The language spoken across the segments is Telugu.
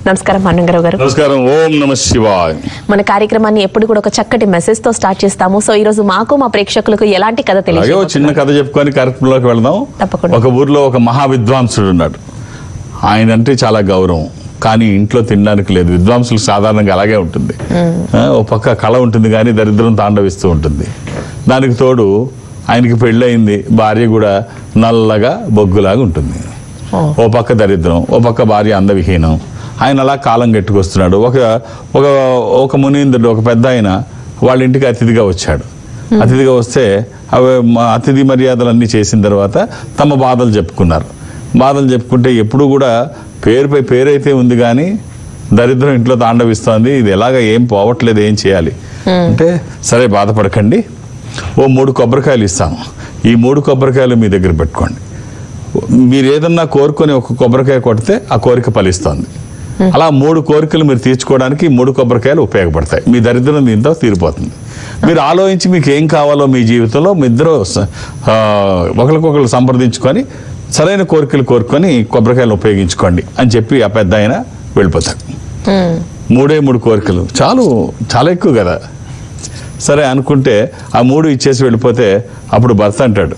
నమస్కారం అన్నంగారావు గారు. నమస్కారం. ఓం నమః శివాయ. మన కార్యక్రమాన్ని ఎప్పుడు కూడా ఒక చక్కటి మెసేజ్ తో స్టార్ట్ చేస్తాము. సో ఈ రోజు మాకు మా ప్రేక్షకులకు ఎలాంటి కథ తెలియదు, చిన్న కథ చెప్పుకొని కార్యక్రమంలోకి వెళదాం. తప్పకుండా. ఒక ఊర్లో ఒక మహా విద్వాంసుడు ఉన్నాడు. ఆయన అంటే చాలా గౌరవం, కానీ ఇంట్లో తినడానికి లేదు. విద్వాంసులు సాధారణంగా అలాగే ఉంటుంది. ఒక పక్క కళ ఉంటుంది కానీ దరిద్రం తాండవిస్తూ ఉంటుంది. దానికి తోడు ఆయనకి పెళ్ళయింది, భార్య కూడా నల్లగా బొగ్గులాగా ఉంటుంది. ఓ పక్క దరిద్రం, ఓ పక్క భార్య అందవిహీనం. ఆయన అలా కాలం గట్టుకొస్తున్నాడు. ఒక మునీంద్రుడు, ఒక పెద్ద ఆయన వాళ్ళ ఇంటికి అతిథిగా వచ్చాడు. అతిథిగా వస్తే అతిథి మర్యాదలన్నీ చేసిన తర్వాత తమ బాధలు చెప్పుకున్నారు. బాధలు చెప్పుకుంటే ఎప్పుడు కూడా పేరుపై పేరైతే ఉంది కానీ దరిద్రం ఇంట్లో తాండవిస్తోంది, ఇది ఎలాగ ఏం పోవట్లేదు, ఏం చేయాలి అంటే, సరే బాధపడకండి, ఓ 3 కొబ్బరికాయలు ఇస్తాను, ఈ 3 కొబ్బరికాయలు మీ దగ్గర పెట్టుకోండి. మీరు ఏదన్నా కోరుకొని ఒక కొబ్బరికాయ కొడితే ఆ కోరిక ఫలిస్తుంది. అలా 3 కోరికలు మీరు తీర్చుకోవడానికి 3 కొబ్బరికాయలు ఉపయోగపడతాయి. మీ దరిద్రం దీంతో తీరిపోతుంది. మీరు ఆలోచించి మీకు ఏం కావాలో మీ జీవితంలో మీ ఇద్దరు ఒకరికొకరు సంప్రదించుకొని సరైన కోరికలు కోరుకొని కొబ్బరికాయలు ఉపయోగించుకోండి అని చెప్పి ఆ పెద్ద ఆయన వెళ్ళిపోతాడు. 3 కోరికలు చాలా ఎక్కువ కదా. సరే అనుకుంటే ఆ 3 ఇచ్చేసి వెళ్ళిపోతే అప్పుడు భర్త అంటాడు,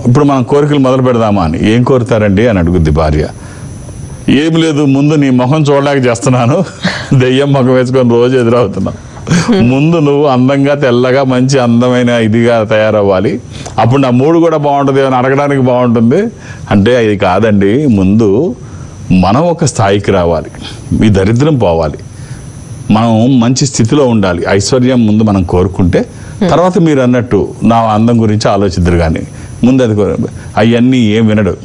ఇప్పుడు మనం కోరికలు మొదలు పెడదామా అని. ఏం కోరుతారండి అని అడుగుద్ది భార్య. ఏం లేదు, ముందు నీ మొహం చూడలేక చేస్తున్నాను, దెయ్యం మొహం వేసుకొని రోజు ఎదురవుతున్నావు. ముందు నువ్వు అందంగా తెల్లగా మంచి అందమైన ఇదిగా తయారవ్వాలి, అప్పుడు నా 3 కూడా బాగుంటుంది అని అడగడానికి బాగుంటుంది అంటే, అది కాదండి, ముందు మనం ఒక స్థాయికి రావాలి, ఈ దరిద్రం పోవాలి, మనం మంచి స్థితిలో ఉండాలి, ఐశ్వర్యం ముందు మనం కోరుకుంటే తర్వాత మీరు అన్నట్టు నా అందం గురించి ఆలోచిద్దరు. కానీ ముందు అది అవన్నీ ఏం వినడు.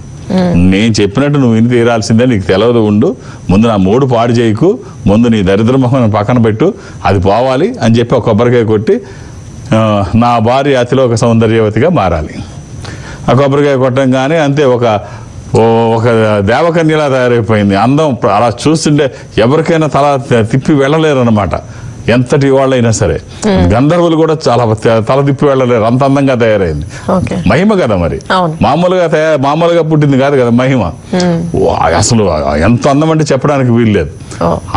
నేను చెప్పినట్టు నువ్వు విని తీరాల్సిందే, నీకు తెలియదు, ఉండు, ముందు నా 3 పాడు చేయకు, ముందు నీ దరిద్ర మొహం పక్కన పెట్టు, అది పోవాలి అని చెప్పి ఒక కొబ్బరికాయ కొట్టి నా భార్య అతిలోక సౌందర్యవతిగా మారాలి. ఆ కొబ్బరికాయ కొట్టంగానే అంతే ఒక దేవకన్యలా తయారైపోయింది. అందం అలా చూస్తుంటే ఎవరికైనా తల తిప్పి వెళ్ళలేరు అనమాట, ఎంతటి వాళ్ళైనా సరే. గంధర్వులు కూడా చాలా తల తిప్పి వెళ్ళలేరు, అంత అందంగా తయారైంది. మహిమ కదా మరి, మామూలుగా పుట్టింది కాదు కదా మహిమ. అసలు ఎంత అందం అంటే చెప్పడానికి వీల్లేదు,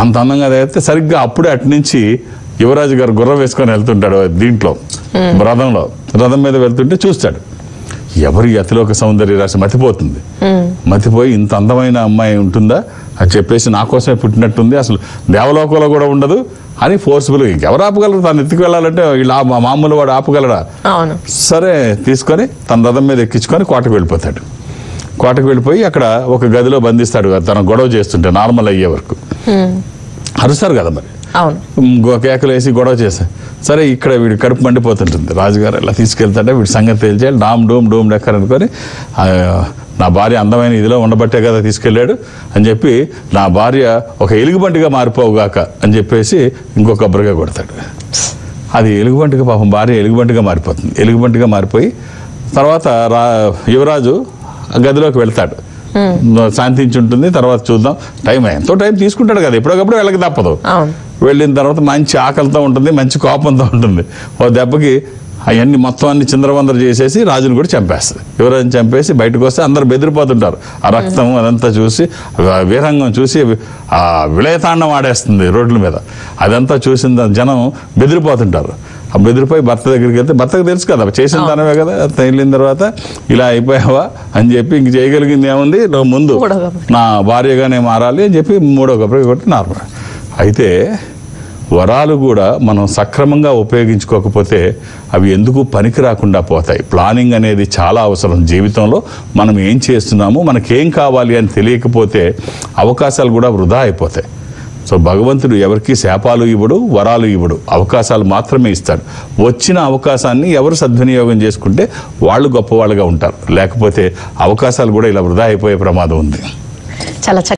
అంత అందంగా తయారైతే. సరిగ్గా అప్పుడే అటు నుంచి యువరాజు గారు గుర్రం వేసుకొని వెళ్తుంటాడు దీంట్లో రథం మీద వెళ్తుంటే చూస్తాడు, ఎవరి అతిలోక సౌందర్య రాశి మతిపోతుంది. మతిపోయి ఇంత అందమైన అమ్మాయి ఉంటుందా అని చెప్పేసి నా కోసమే పుట్టినట్టుంది, అసలు దేవలోకంలో కూడా ఉండదు అని ఫోర్స్ఫుల్. ఎవరు ఆపగలరు, తను ఎత్తుకు వెళ్ళాలంటే వీళ్ళు మామూలు వాడు ఆపగలరా? సరే తీసుకొని తన రథం మీద ఎక్కించుకొని కోటకు వెళ్ళిపోతాడు. కోటకు వెళ్ళిపోయి అక్కడ ఒక గదిలో బంధిస్తాడు. తన గొడవ చేస్తుంటే నార్మల్ అయ్యే వరకు అరుస్తారు కదా మరి, కేకలు వేసి గొడవ చేశారు. సరే ఇక్కడ వీడు కడుపు మండిపోతుంటుంది. రాజుగారు ఇలా తీసుకెళ్తాడే వీడి సంగతి తెలియాలి, డామ్ డూమ్ డెక్కర్ అనుకొని, నా భార్య అందమైన ఇదిలో ఉండబట్టే కదా తీసుకెళ్ళాడు అని చెప్పి, నా భార్య ఒక ఎలుగుబంటిగా మారిపోవుగాక అని చెప్పేసి ఇంకొక కొబ్బరిగా కొడతాడు. అది ఎలుగుబంటిగా, పాపం భార్య ఎలుగుబంటిగా మారిపోతుంది. ఎలుగుబంటిగా మారిపోయి తర్వాత యువరాజు గదిలోకి వెళ్తాడు. శాంతించి ఉంటుంది. తర్వాత చూద్దాం, ఎంతో టైం తీసుకుంటాడు కదా, ఎప్పటికప్పుడు వెళ్ళక తప్పదు. వెళ్ళిన తర్వాత మంచి ఆకలితో ఉంటుంది, మంచి కోపంతో ఉంటుంది. ఓ దెబ్బకి అవన్నీ మొత్తం అన్ని చిందరవందర చేసేసి రాజును కూడా చంపేస్తుంది. యువరాజుని చంపేసి బయటకు వస్తే అందరు బెదిరిపోతుంటారు. ఆ రక్తం అదంతా చూసి, వీరంగం చూసి ఆ విలయతాండం ఆడేస్తుంది రోడ్ల మీద. అదంతా చూసిన జనం బెదిరిపోతుంటారు. ఆ బెదిరిపోయి భర్త దగ్గరికి వెళ్తే, భర్తకు తెలుసు కదా చేసిన తనవే కదా, వెళ్ళిన తర్వాత ఇలా అయిపోయావా అని చెప్పి, ఇంక చేయగలిగింది ఏముంది, ముందు నా భార్యగానే మారాలి అని చెప్పి 3వ కొబ్బరి కొట్టి నార్మల్. అయితే వరాలు కూడా మనం సక్రమంగా ఉపయోగించుకోకపోతే అవి ఎందుకు పనికి రాకుండా పోతాయి. ప్లానింగ్ అనేది చాలా అవసరం జీవితంలో. మనం ఏం చేస్తున్నాము, మనకేం కావాలి అని తెలియకపోతే అవకాశాలు కూడా వృధా అయిపోతాయి. సో భగవంతుడు ఎవరికి శాపాలు ఇవ్వడు, వరాలు ఇవ్వడు, అవకాశాలు మాత్రమే ఇస్తాడు. వచ్చిన అవకాశాన్ని ఎవరు సద్వినియోగం చేసుకుంటే వాళ్ళు గొప్పవాళ్ళుగా ఉంటారు, లేకపోతే అవకాశాలు కూడా ఇలా వృధా అయిపోయే ప్రమాదం ఉంది. చాలా